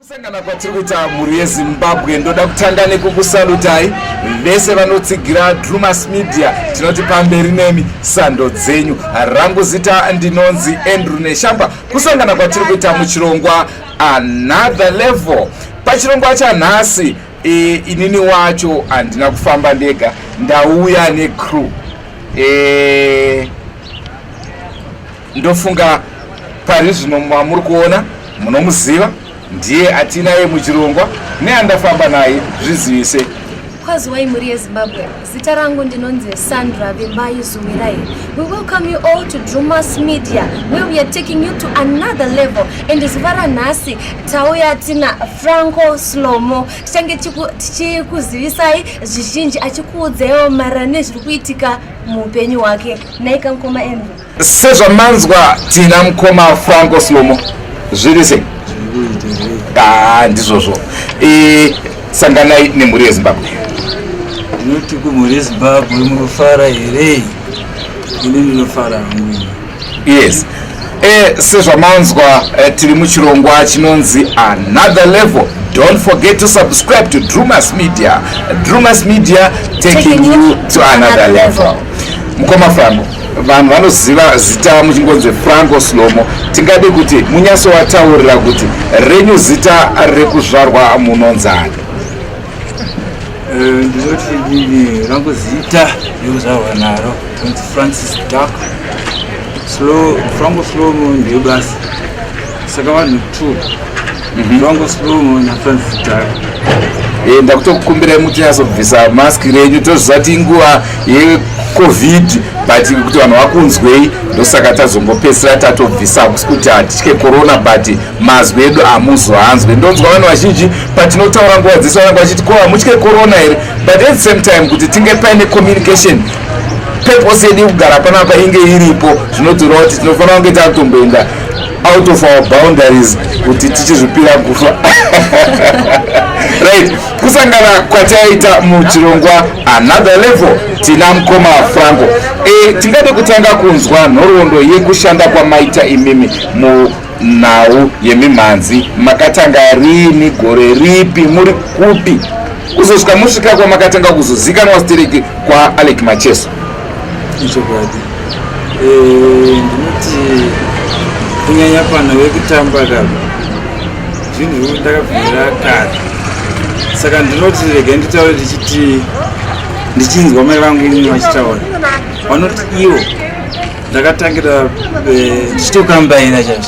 Kusangana kwatiri kuita mhuri yeZimbabwe ndoda kutanga nekukusalutai vese vanotsigira Drumas Media. Tinoti pamberi nemi sando dzenyu. Rangu zita ndinonzi Andrew Neshamba. Kusangana kwatiri kuita muchirongwa Another Level. Pachirongwa chanhasi inini wacho handina kufamba ndega, ndauya necrew. Ndofunga pari zvino muri kuona munomuziva, ndiye atinaye muchirongwa neandafamba naye, zvizivise. Kwaziwai muri yeZimbabwe, zita rangu ndinonzi Sandra Vimbai Zumirai. We welcome you all to Drumas Media, where we are taking you to another level. And zivara nasi tauya tina Franco Slomo. Tichange tichikuzivisai zvizhinji achikuudzawo marane zviri kuitika muupenyu wake. Naika mkoma Andrew. Sezvamanzwa tina mkoma Franco Slomo. Zvirise? Ndizvozvo. Sanganai nemhuri yeZimbabwe. Ndinoti kumhuri yeZimbabwe munofara here? Ini ndinofara hangu. Yes. Sezvamanzwa tiri muchirongwa chinonzi Another Level. Don't forget to subscribe to Drumas Media. Drumas Media taking you to another level. Mukoma Franco, vanhu vanoziva zita muchingonzi Franco Slomo. Tingade kuti munyasowataurira kuti renyu zita rekuzvarwa munonzani. Ndinoti ndini rangu zita rekuzvarwa naro kunzi Francis Dark. Franco Slomo ndiyo basi. Saka vanhu tu Franco Slomo naFrancis Dark. Ndakutokukumbirai muchinyatsobvisa mask renyu. Tozvati inguva yeCovid, but kuti vanhu vakunzwei ndosaka tazongopedzisira tatobvisa kuti hatitye corona, but mazwi edu hamuzohanzwe. Ndonzwa vanhu vazhinji patinotaura nguva dzese vanenge vachiti ko hamutye corona here, but at the same time kuti tinge paine communication, purpose yedu kugara panapa inge iripo, zvinotirwa kuti tinofanira kunge tatomboenda out of our boundaries kuti tichizvipira kufa. Right, kusangana kwataita muchirongwa Another Level tina mkoma Franco. Tingade kutanga kunzwa nhoroondo yekushanda kwamaita imimi munhau yemimhanzi. Makatanga rini, gore ripi, muri kupi? Kuzosvika musvika kwamakatanga kuzozikanwa stereki kwa ALICK MACHESO. Ichokwadi. Ndinoti kunyanya panhu vekutamba kapa zvinhu zvekuti ndakabvira kare, saka ndinoti rega nditaure ndichinzwa mai vangu inini vachitaura. Vanoti ivo ndakatangira ndichitokambaira chaizvo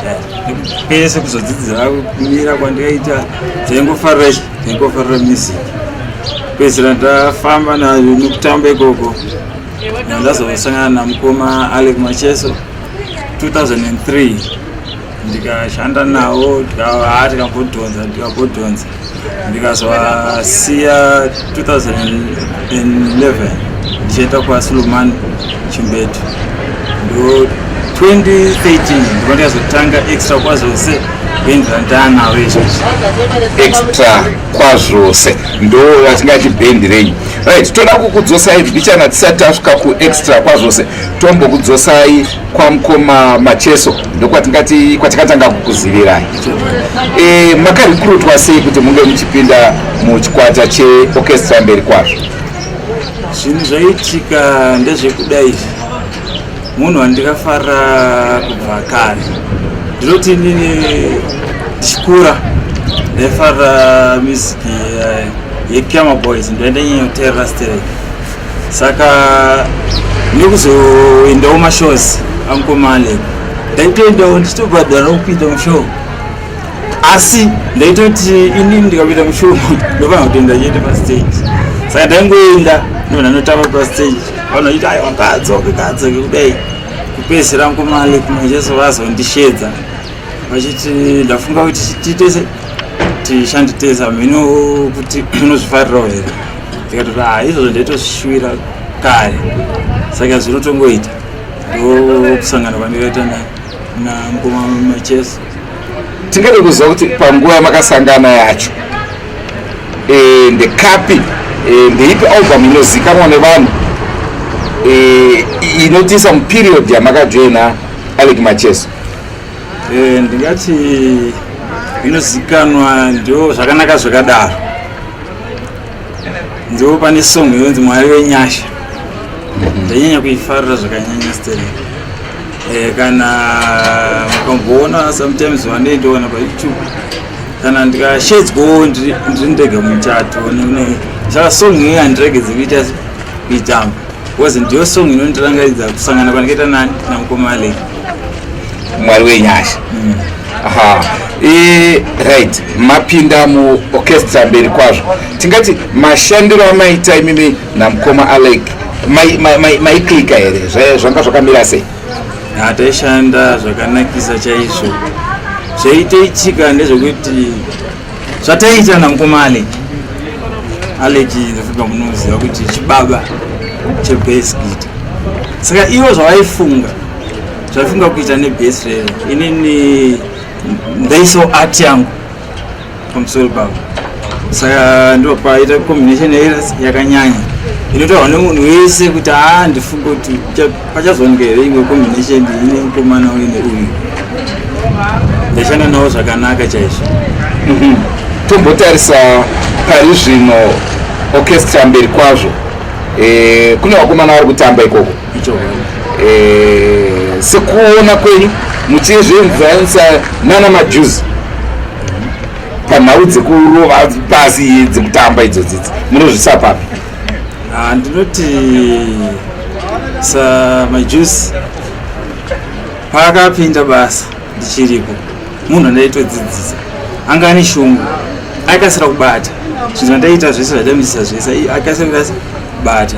pese kuzodzidzira kumira kwandikaita dzaingofarira music. Pedzisira ndafamba nazvo nekutamba ikoko, ndazosangana namukoma ALICK MACHESO 2003. Ndikashanda nawo tikambodhonza ndikazovasiya 2011 ndichienda kwaSlomo Chimbeto. Ndo 2013 ndipo ndikazotanga extra kwazvose kuendera ndaanawo izvozvo. Extra kwazvose ndo vatingati bhendi renyu. Right, toda kukudzosai mbichana tisati tasvika kuextra kwazvose, tombokudzosai kwamukoma MACHESO, kwatikatanga kukuzivirai. Makarekrutwa sei kuti munge muchipinda muchikwata cheorchestra mberi kwazvo? Zvinhu zvaitika ndezvekudai izvi, munhu wandikafara kubva kare. Ndinoti inini ndichikura ndaifara music yePiano Boys, ndoenda nyoteerera stereki. Saka ndikuzoendawo mashows amukoma ALICK, ndaitoendawo ndichitobhadhara kupinda mushow, asi ndaitoti inini ndikapinda mushow ndofanira kutoenda ndichienda pastage. Saka ndaingoenda ndona ndotamba pastage, vanhu vachiti aiwa kadzoke kudai. Kupedzisira mukoma ALICK MACHESO vazondishedza vachiti ndafunga kuti tishanditesa mhino kuti unozvifarirawo here. Ndikati izvozvo ndaitozvishuvira kare, saka zvinotongoita ndokusangana kwandikaita namukoma MACHESO. Tingade kuziva kuti panguva yamakasangana yacho ndekapi, ndeipi album inozikanwa nevanhu inotisa muperiod yamakajoina ALICK MACHESO? Ndingati inozikanwa ndio zvakanaka zvakadaro. Ndio pane song inonzi Mwari wenyasha. Ndanyanya kuifarira zvakanyanya steri. Kana mukamboona sometimes vanendoona pa YouTube kana ndikashedzwa ndindega muchato saka song iyi handiregedzi kuitamba because ndiyo song inondirangaridza kusangana kwandikaita nani namukoma ALICK. Mwari wenyasha. Right, mapinda mu orchestra mberi kwazvo. Tingati mashandiro amaita imimi namukoma ALICK maiklika here zvanga zvakamira sei? Taishanda zvakanakisa chaizvo. Zvaitaitika ndezvekuti zvataita namukoma ALICK ndofika munoziva kuti chibaba chebass guitar. Saka ivo zvavaifunga kuita nebass rero, inini ndaiso art yangu pamusoro pavo. Saka ndo paita combination yakanyanya inotaurwa nemunhu wese kuti ndifunga kuti pachazooneka here imwe combination ine mukomana uyu neuyu. Ndaishanda navo zvakanaka chaizvo. Tombotarisa pari zvino orchestra mberi kwazvo. Kune vakomana vari kutamba ikoko. Sekuona kwenyu muchizvenzanisa nana majuzi panhau dzekurova pasi dzekutamba idzodzidzi munozvisa papi? Ndinoti majuzi paakapinda basa ndichiripo munhu andaitodzidzisa anga ane shungu akasira kubata zvinhu ndaita zvese zvatamudzisa zvese akasira kubata.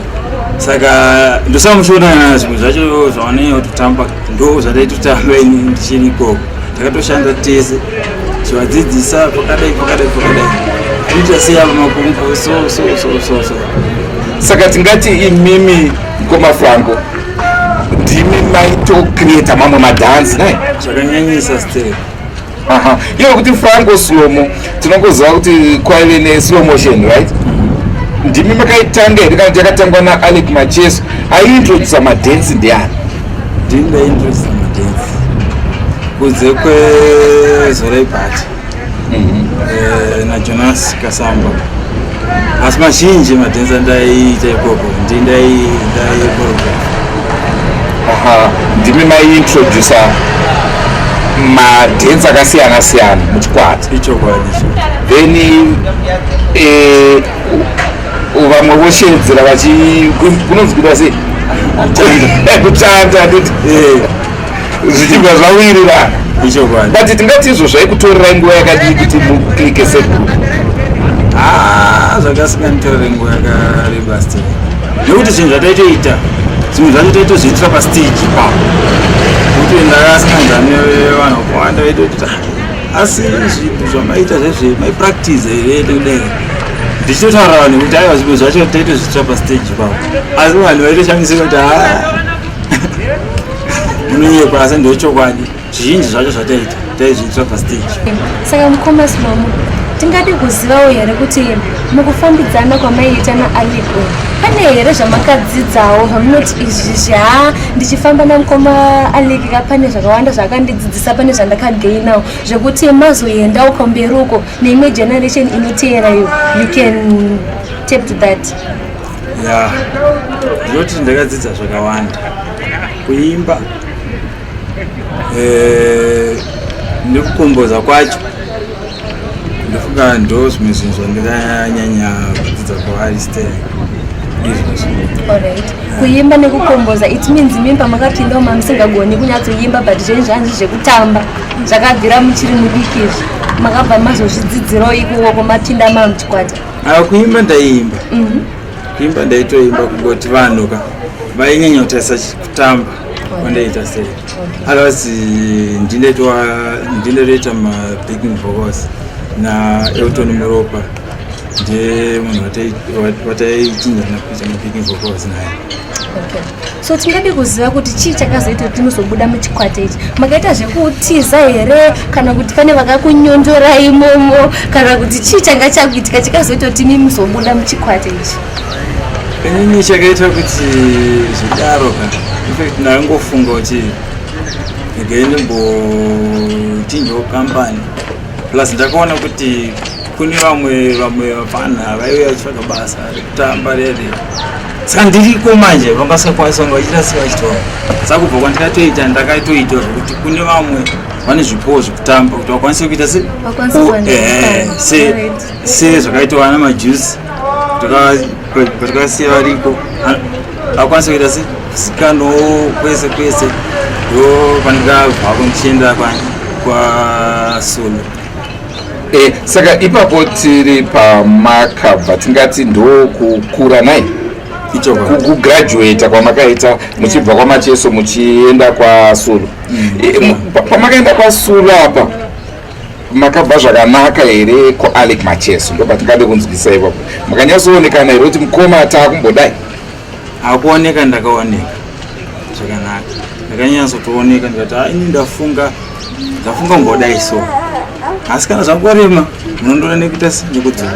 Saka ndosamushona zvimwe zvacho zvaonei kutamba ndo zvataitotamba ini ndichiri ikoko. Takatoshanda tese chivadzidzisa pakadai kuita seya makumbo so. Saka tingati imimi mukoma Franco ndimi maitocreata mamwe madhansi nai zvakanyanyisa step. Iwe kuti Franco Slomo tinongoziva kuti kwaive ne-slow motion, right? Ndimi makaitanga here kana yakatangwa naALICK MACHESO aiintrodusa madhansi ndiani? Ndini ndaintrodusa madhansi kunze kweZorai Bhati naJonas Kasamba, asi mazhinji madhansi andaiita ikoko ndaikorogirafa. Ndimi maiintrodusa madhansi akasiyana siyana muchikwata. Ichokwadi. Then vamwe voshedzera kunonzwira sei kutanda zvichibva zvawirirana. Ichokwadi. But tingati izvo zvaikutorera nguva yakadii kuti muklike segroup? Zvakasinganitorera nguva yakareba stei nekuti zvinhu zvataitoita zvimwe zvacho taitozviitira pastage ipapo kuti ndakasanganisa nevanhu vakawanda vaitoita asi zvinhu zvamaita zvezve maipractice here kudai ndichitotaura vanhu kuti aiwa zvimwe zvacho taitozviitira pastage ipapo asi vanhu vaitoshamisira kuti munonyekwa asi ndochokwadi zvizhinji zvacho zvataita taizviitira pastage. Saka mukoma Slomo tingade kuzivawo here kuti mukufambidzana kwamaiita naALICK pane here zvamakadzidzawo zvamunoti izvi ndichifamba namukoma ALICK pane zvakawanda zvakandidzidzisa, pane zvandakagainawo zvekuti mazoendawo kumberi uko neimwe generation inoteera you can tap to that? Ndinoti ndakadzidza zvakawanda kuimba nekukomboza kwacho ndofunga ndo zvimwe zvinhu zvandikanyanya kudzidza kwaALICK izvozvo. Alright. Kuimba nekukomboza it means mimba makapindawo mamusingagoni kunyatsoimba but zvenyu zvanzi zvekutamba zvakabvira muchiri mudiki izvi makabva mazozvidzidzirawo ikoko mapinda mamuchikwata? Kuimba ndaimba. Kuimba ndaitoimba kungoti vanhu vainyanya kutarisa kutamba kwandaita sei. Otherwise ndindoita mabacking vocals naElton Muropa ndiye munhu wataichinjana kuita mabacking vocals naye. Okay. So tingade kuziva kuti chii chakazoita kuti muzobuda muchikwata ichi? Makaita zvekutiza here kana kuti pane vakakunyondora imomo kana kuti chii changa chakuitika chakazoita kuti muzobuda muchikwata ichi? Inini chakaita kuti zvidaro infact ndaingofunga kuti again ndimbochinjawo kambani plus ndakaona kuti kune vamwe vafana vaiuya vachitsvaga basa rekutamba rere saka ndiriko manje vangasakwanisa kunge vachita sei vachitoa saka kubva kwandikatoita ndakatoita zvekuti kune vamwe vane zvipowo zvekutamba kuti vakwanise kuita se zvakaitwa ana majuice patakasiya variko vakwanise kuita se sikano kwese ndo pandikabvako ndichienda kwaSolo. Saka ipapo tiri pamakabva tingati ndo kukura nai kugraduate kwamakaita muchibva kwaMacheso muchienda kwaSolo. Pamakaenda kwaSolo apa makabva zvakanaka here kuALICK MACHESO? Ndo patingade kunzwisa ipapo makanyatsoonekana here kuti mukoma taakumbodai? Hakuoneka, ndakaoneka zvakanaka, ndakanyatsotooneka ndikati ini ndafunga ngodai so, asi kana zvangorema munondoona nekuita nekudzora.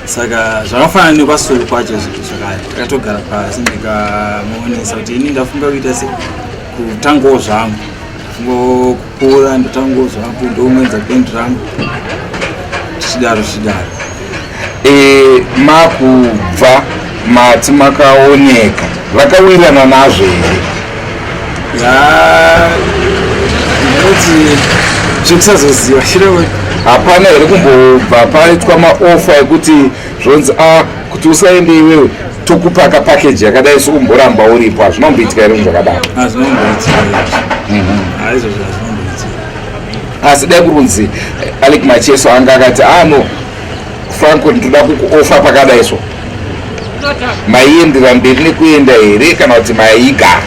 Saka zvakafanana nekwaSolo kwacho zvinhu zvakare, takatogara pasi ndikamuonesa kuti ini ndafunga kuita se kutangawo zvangu, ndafunga kukura ndotangawo zvangu ndomwenza bhendi rangu zvichidaro. Makubva mati makaoneka vakawirirana nazvo here? Ndinoti zvekusazoziva shirawo. Hapana here kumbobva paitwa maofa ekuti zvonzi kuti usaende iwewe tokupa package yakadai sokumboramba uripo? Hazvinomboitika here zvakadaro? Hazvinomboitika. Asi dai kurunzi ALICK MACHESO anga akati no Franco ndoda kukuofa pakadai so, maiendera mberi nekuenda here kana kuti maigara?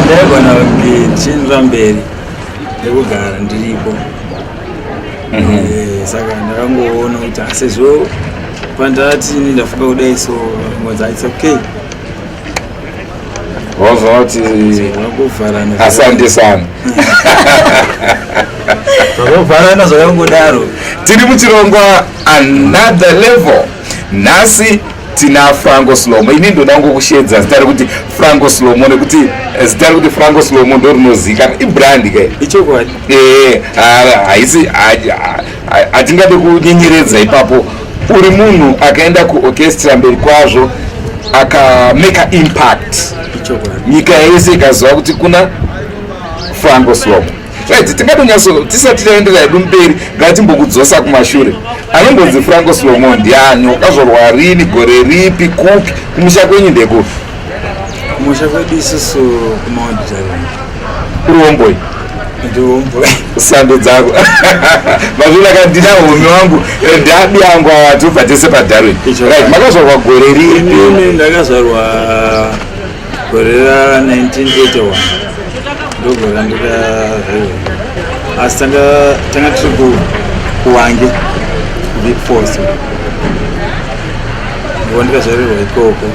Ndaigona kunge ndichiendera mberi nekugara ndiripo. Saka ndakangoona kuti sezvo pandati ini ndafunga kudai so, it's okay. Wazva kuti asante sana. Zvakavharana zvakangodaro. Tiri muchirongwa another level. Nhasi tina Franco Slomo. Ini ndoda ngokushedza zita rekuti Franco Slomo nekuti zita rekuti Franco Slomo ndo rinozikana ibrand kai. Ichokwadi. Haisi atingade kunyenyeredza ipapo. Uri munhu akaenda kuorchestra mberi kwazvo aka make a impact. Nyika yese ikaziva kuti kuna Franco Slomo. Right, tingadonyaso tisati taendera hedu mberi ngatimbokudzosa kumashure. Anombonzi Franco Slomo ndiani, wakazvarwa rini, gore ripi, kupi, kumusha kwenyu ndekupi? Kumusha kwedu isusu kumaudhari. Uri Womboi? Ndi Womboi. Sando dzako. Mazvina kandina homi wangu ndabi yangu awatubva tese paDarwin. Right, makazvarwa gore ripi? Ini ndakazvarwa gore ra 1981. Ndogora asi tanga tiri kuwange big force ndikazvarirwa ikoko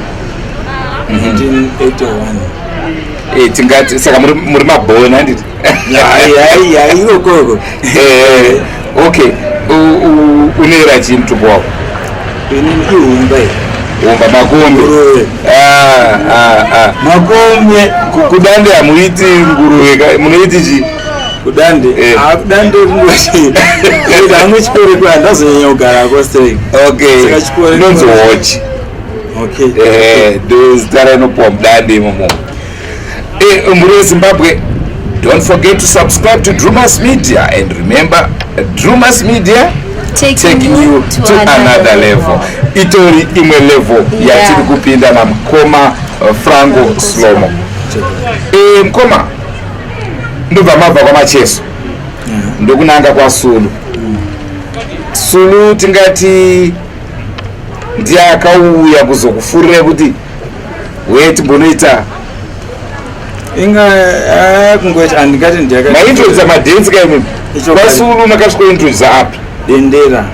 1981. Tingati saka muri mabhoni handiti? Ikoko. Okay, unoera chii mutumbo wako? Inini ihumba makombe. Makombe kudande hamuiti nguruve, munoiti chii? Kudande kudande ringoti hamwe chikore kwa ndazonyanya kugara kostrek. Okay, inonzi watch. Okay, ndo zita rainopuwa mudande imomo. Muri weZimbabwe, don't forget to subscribe to Drumas Media, and remember Drumas Media taking you to another level. Itori imwe level yatiri kupinda na mukoma Franco Slomo. Mukoma ndobva mabva kwaMacheso ndokunanga kwaSolo. Solo tingati ndiye akauya kuzokufurira kuti timbonoita kungoti andikati maintrodusa madhensi kaimimi kwaSolo makasvikointrodusa api? Dendera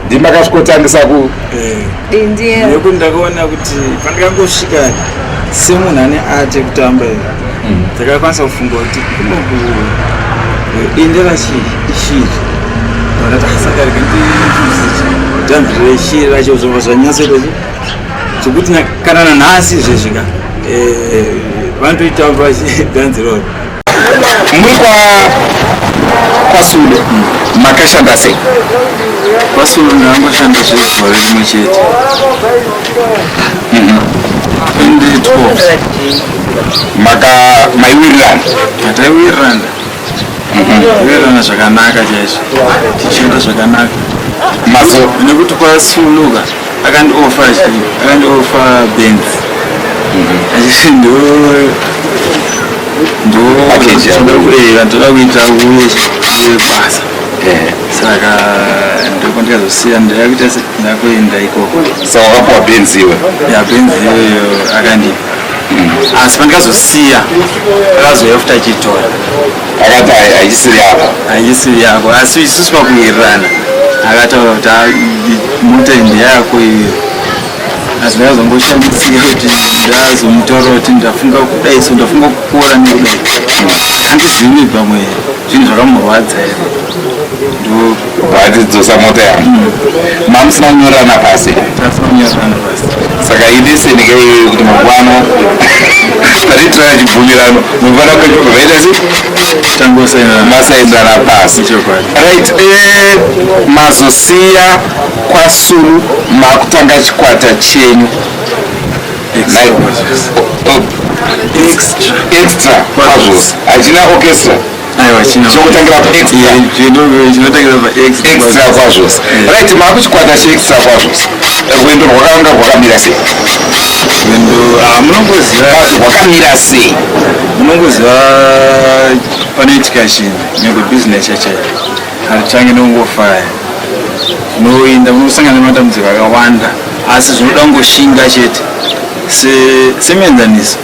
ndimakasvikotangisa ku dendera nekuti ndakaona kuti pandikangosvika semunhu ane arte kutamba ndakakwanisa kufunga kuti dendera ishiri ndakati ndambirire shiri racho zvobva zvanyatsoita zvokuti kana nanhasi zvezvika vanotoitamba dhanzi roro. muri kwasulu makashanda sei? Kwasulu ndangoshanda zvegore rimwe chete. Ende 12 maiwirirana mataiwirirana wirirana zvakanaka chaizvo tichienda zvakanaka mazo nekuti kwasuluka akandiofa Benz ndotoda kuita basa saka ndiko ndikazosiya ndakuita ndakuenda ikoko. Saka wakapuwa Benz iwe? Benz iyoyo akandipa asi pandikazosiya akazouya futi achitora akati haichisiri yako asi isusu pakuwirirana akataura kuti mota ndeyako iyo asi ndakazongoshambidzira kuti ndazomutorera kuti ndafunga kudai so ndafunga kupora nekudai handizivi pamwe zvinhu zvakamurwadza here ndobhatidzosa mota yangu mamusina kunyorana pasi? tasina kunyorana pasi. Saka ideseni keiyoyo kuti makwano taritirana chibvumirano mufana kuvaita sei masainzana pasi. Right, mazosiya kwasulu makutanga chikwata chenyu extra kwazvose hachina orchestra chokutangira extra kwazvose. Right, makuchikwata cheextra kwazvose. Rwendo rwakanga rwakamira sei? Rwakamira sei? Munongoziva panoitika chinhu nyangwe bhizinesi yachayo hatitange nongofaya munoenda munosangana nematambudziko akawanda asi zvinoda kungoshinga chete semuenzaniso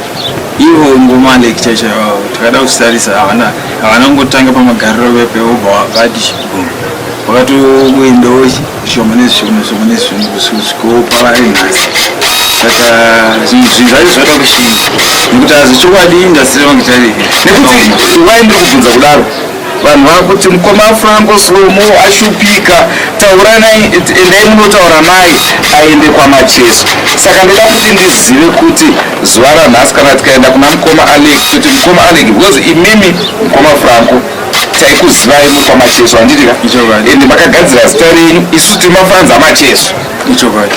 ivo ngoma ALICK chacho takada kusitarisa havana kungotanga pamagariro vepeobva vati chibhunu vakatoendawo zvishoma nezvishoma kusvikopa vari nhasi. Saka zvinhu zvacho zvoda kushinga nekuti hazvichokwadi indasitiri vangitarike nekuti waindiri kubvunza kudaro vanhu vakuti mukoma Franco Slomo ashupika, tauranai, endai munotaura naye aende kwaMacheso. Saka ndoda kuti ndizive kuti zuva ranhasi kana tikaenda kuna mukoma ALICK kuti mukoma ALICK because imimi mukoma Franco taikuzivai muri kwaMacheso handitika ende makagadzira zita renyu isu timafanza Macheso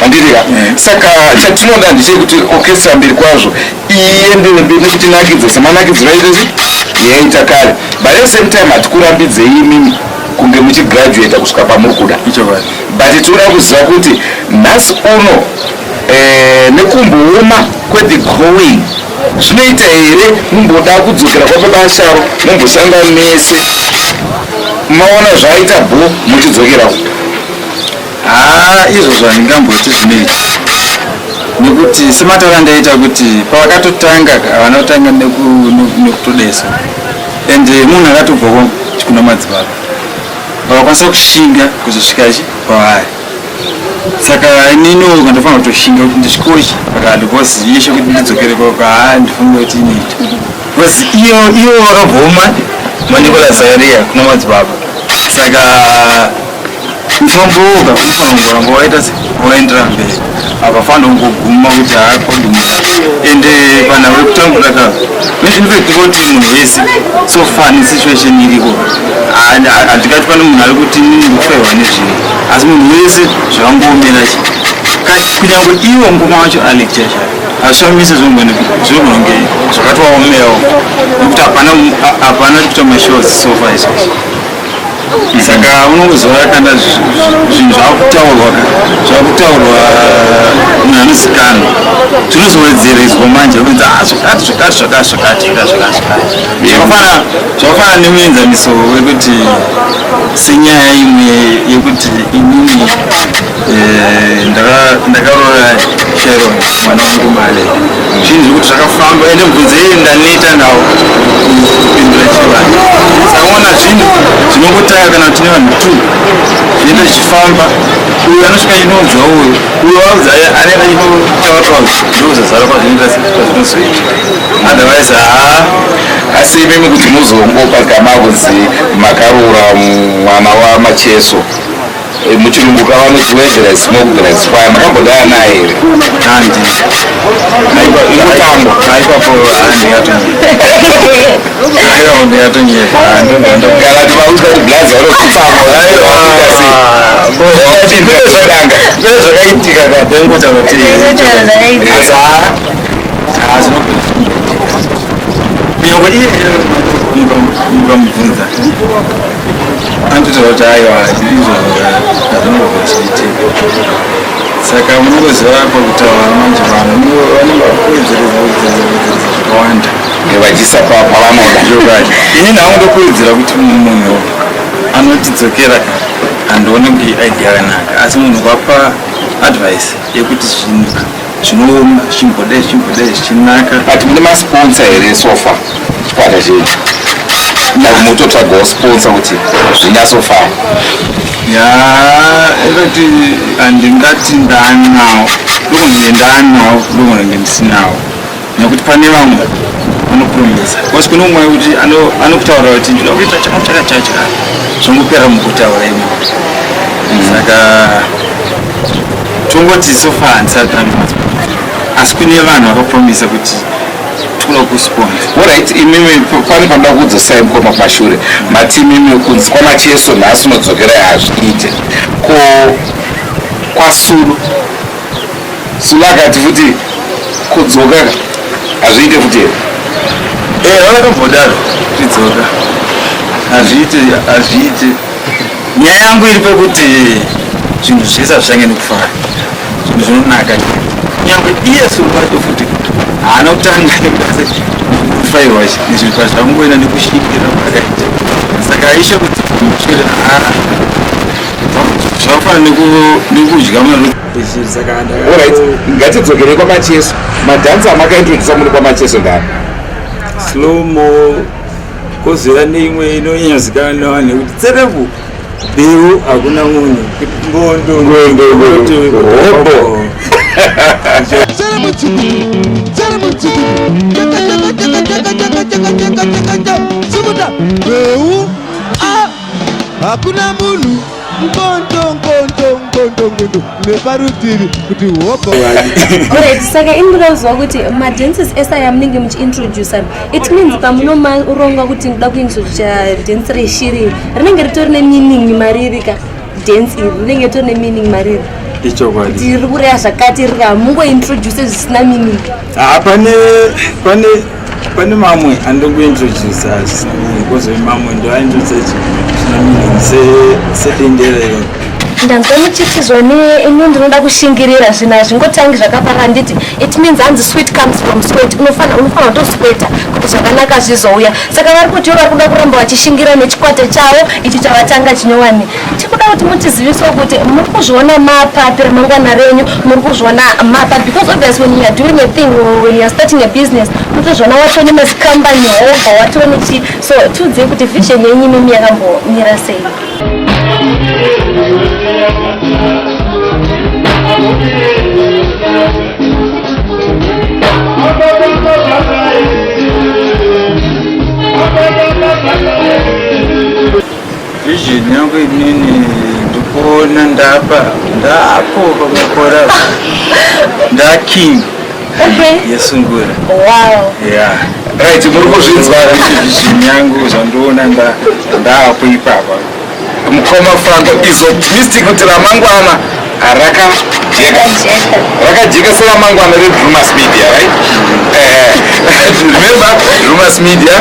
handitika. Saka chatinoda ndechekuti orchestra mberi kwazvo iendere mberi nekuti nakidze semanakidzira idezi yaita kare, but at the same time hatikurambidzei imimi kunge muchigraduata kusvika pamuri kuda, but tinoda kuziva kuti nhasi uno nekumbooma kwethe growing zvinoita here mumboda kudzokera kwapabasharo mumboshanda mese maona zvaita bho muchidzokera izvo zvandingamboti zvinoita nekuti semataura ndaita kuti pavakatotanga vanotanga nekutodesa ende munhu akatobva kuna madzibaba vakakwanisa kushinga kuzosvikachi pavari. Saka inini ukandofanira kutoshinga kuti ndisvikochi pakati because yeshe kuti ndidzokere kwako ndifunga kuti inoita because iyo vakabvoma manikola Zaria kuna madzibaba. Saka ufamboka unofanira kungoramba waendera mberi hapafana kungoguma kuti hakodumira ende pana wekutangura ka infact munhu wese so funny situation iriko handikati pane munhu ari kuti ndikufaiwa nezvinhu asi munhu wese zvakangoomera kunyange iwo ngoma wacho ALICK chacho hazvifambise zvinogona zvakatovaomerawo nekuti hapana kuita mashows so far izvozvo. Saka unongoziva kana zvinhu zvakutaurwa munhu anozikanwa zvinozowedzerezwa manje kuenza zvakati zvakafana nemuenzaniso wekuti senyaya imwe yekuti inini ndakarora Sharon mwana womukoma ALICK zvinhu zvekuti zvakafamba ende mubvunzei ndaneta nawo kupindura chivanhu. Saka ona zvinhu zvinongotanga kana kuti nevanhu 2 zvienda zvichifamba uyu anosvika inonzwa uyu waudza anenge achinotaurawo ndozazara kwazvinoita kwazvinozoita otherwise asi imimi kuti muzongopa gama kunzi makaroora mwana waMacheso muchirungu kavanoti weddress smokeless kwaya makambodaya naye here handi mutambo aipapo handiyatonyeka kana tivaudza kuti blazi varokutsambo zvakaitika kadenguta kuti kunyange iye mukamubvunza anototaura kuti aiwa izvo hazvinombobva zvichiitika saka munongoziva pakutaura manje vanhu vanenge vakuwedzerezvakawanda vachisa pavanoda ini ndakundokuwedzera kuti munhu anotidzokera handione kuti idea yakanaka asi munhu kwapa advice yekuti zvinhu zvinooma chimbodai zvichinaka ati mune masponsor here sofa chikwata chenyu mutotsvagawo sponsor kuti zvinyasofamba ekati handingati ndaanawo dokonge ndaanawo dokonge ndisinawo nekuti pane vamwe vanopromisa kosi kune umwe kuti anokutaura kuti ndinokuita chakachachacha zvongopera mukutaura imo saka tongoti sofa handisati asi kune vanhu vakapromisa kuti toda kusponsa oright imimi pane panoda kudzosai mukoma kumashure mati imimi kunzi kwamacheso nhasi unodzokera hazviite ko kwasulu sulu akati futi kudzoka hazviite futi here vakatombodaro tidzoka hazviite nyaya yangu iri pekuti zvinhu zvese hazvichange nekufara zvinhu zvinonaka nyange iye sulu vacho futi haana kutanga kufairwa nezvinhu zvazvakungoenda nekushingira pakaita saka aisha kuti mushure zvakafana nekudya oright ngatidzokerei kwamacheso madhansi amakaintrodusa muri kwamacheso ndani Slomo kozera neimwe inonyanyazikanwa nekuti tserevu beu hakuna munhu ngondo beu hakuna munhu ngondo neparutivi kuti hoko Alright, saka indinozwa kuti madances esaya munenge muchiintroducer it means pamunomaronga kuti ndoda kuintroduce dance reshiri rinenge ritori nemeaning mariri ka dance iri rinenge ritori nemeaning mariri ichokwadi riri kureya zvakati mungointroduce zvisina meaning pane mamwe andongointroduce asina meaning kozove mamwe ndo aintroduce zvisina meaning sedendera iro ndanzwa muchiti zvone ino ndinoda kushingirira zvinhu hazvingotangi zvakapara nditi it means hanzi sweet comes from sweat unofana kutosweta kuti zvakanaka zvizouya saka vari kuti vari kuda kuramba vachishingira nechikwata chavo ichi chavatanga chinyowani tikuda kuti mutizivisewo kuti muri kuzviona mapapi ramangwana renyu muri kuzviona mapa because obviously when you are doing a thing or when you are starting a business mutozviona watone mazikambani hoga watone chi so tiudzei kuti vision yenyu mimi yakambomira sei vision yangu inini ndikuona ndapo pamakora ndaking yesungura yeah right muri kuzvinzwa vision yangu zvandoona ndaapo ipapa mukoma Franco is optimistic kuti ramangwana rakajeka seramangwana reDrumas Media, right? Remember Drumas Media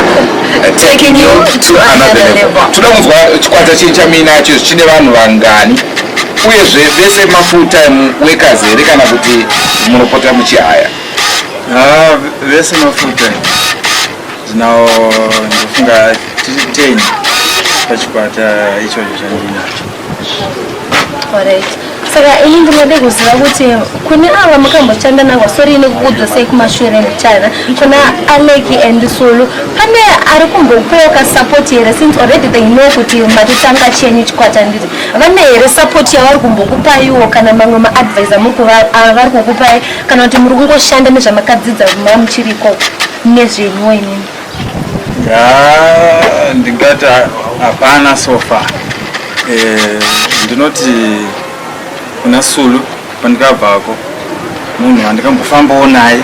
taking you to another level. Toda kunzwa chikwata chenyu nacho chine vanhu vangani uyezve vese mafull time workers here kana kuti munopota muchihaya? Vese mafull time ndinawo ndofunga tiri 10 pachikwata ichocho chandinacho. Alright. Saka ini ndinode kuziva kuti kune ava makamboshanda navo sori nekukudzosei kumashure ndichana kuna ALICK and Sulu pane ari kumbokupa support here since already they know kuti matitanga chenyu chikwata nditi vane here support yavari kumbokupaiwo kana mamwe maadvisor vari kukupai kana kuti muri kungoshanda nezvamakadzidza muchiriko nezvenyu inini? Ndingati hapana so far. ndinoti kuna Sulu pandikabvako munhu andikambofambawo naye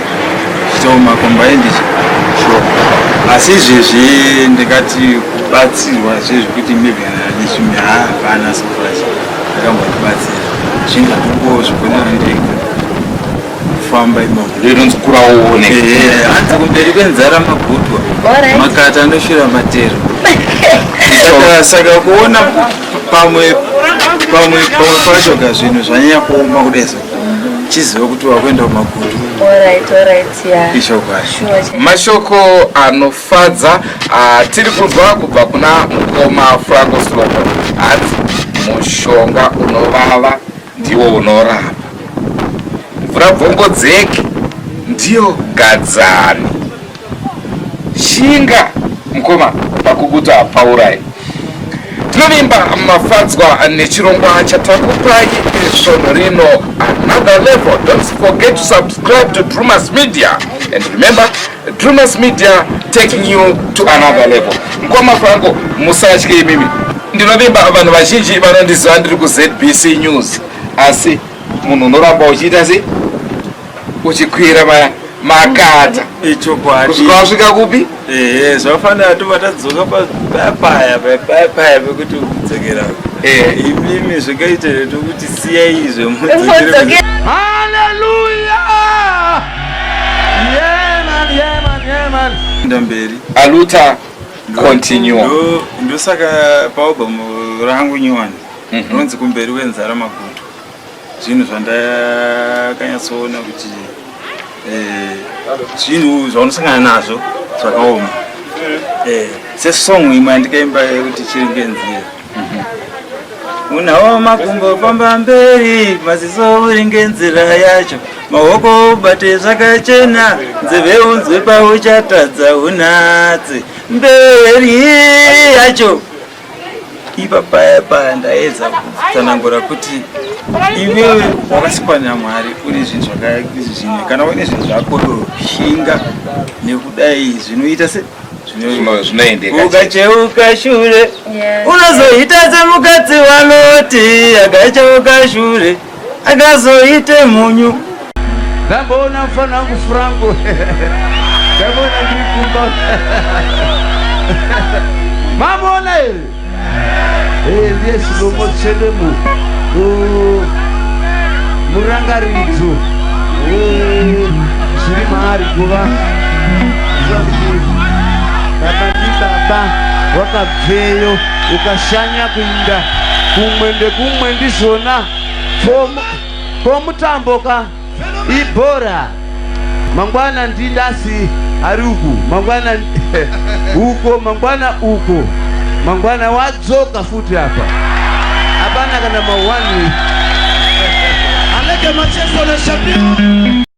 chitomakomba endichi asi izvezvi ndikati kubatsirwa zvezvekuti maybe nechimwe hapana sofashi ndakambotibatsira zvingatongo zvigonera ndega kufamba imomo rinonzi kuraone hanzi kumberi kwenzara magutwa makata anoshira matero saka kuona pamwe pacho ka zvinhu zvanyanya kuoma kudesa chiziva kuti wakuenda kumagutu mashoko anofadza tiri kunzwa kubva kuna mukoma Franco Slomo ati mushonga unovava ndiwo unorapa, mvura bvongodzeki ndiyo gadzani. Shinga mukoma pakuguta paurai. Tinovimba mafadzwa nechirongwa chatakupai izvono rino another level. Don't forget to subscribe to Drumas Media, and remember, Drumas Media taking you to another level. Mukoma Franco, musatye mimi. Ndinovimba vanhu vazhinji vanondiziva ndiri kuZBC News, asi munhu unoramba uchiita sei uchikwira makata kusvika wasvika kupi? zvafanira tobva tadzoka papaya pekuti ukudzokera imimi zvakaitire tokuti siyai izvo ndamberi aluta continue. ndosaka paobhamu rangu nyowani ronzi kumberi wenzara magutu, zvinhu zvandakanyatsoona kuti zvinhu zvaunosangana nazvo zvakaoma. Sesong imwe andikaimba kuti chiri ngenzira unawo makumbo pamba mberi, maziso uri ngenzira yacho, maoko ubate zvakachena, nzeve unzwe pauchatadza unatse mberi yacho. Ipapaya ndaedza kutsanangura kuti iwewe wakasikwa naMwari uri zvinhu zvakaizvi zvine, kana une zvinhu zvako shinga nekudai zvinoita se zvinoendeka. Ukacheuka shure unozoita semukadzi waloti akacheuka shure akazoite munyu. ndamboona mufana wangu Franco ndamboona ndiri kumba mamona here ndiye Slomo Chelemu murangaridzo zviri maari kuva baba wakabveyo ukashanya kuinda kumwe ndekumwe ndizvona pomutamboka ibhora mangwana ndindasi ari uku mangwana uko mangwana uko mangwana wadzoka futi apa hapana kana mawani aleke macheso na shabiki.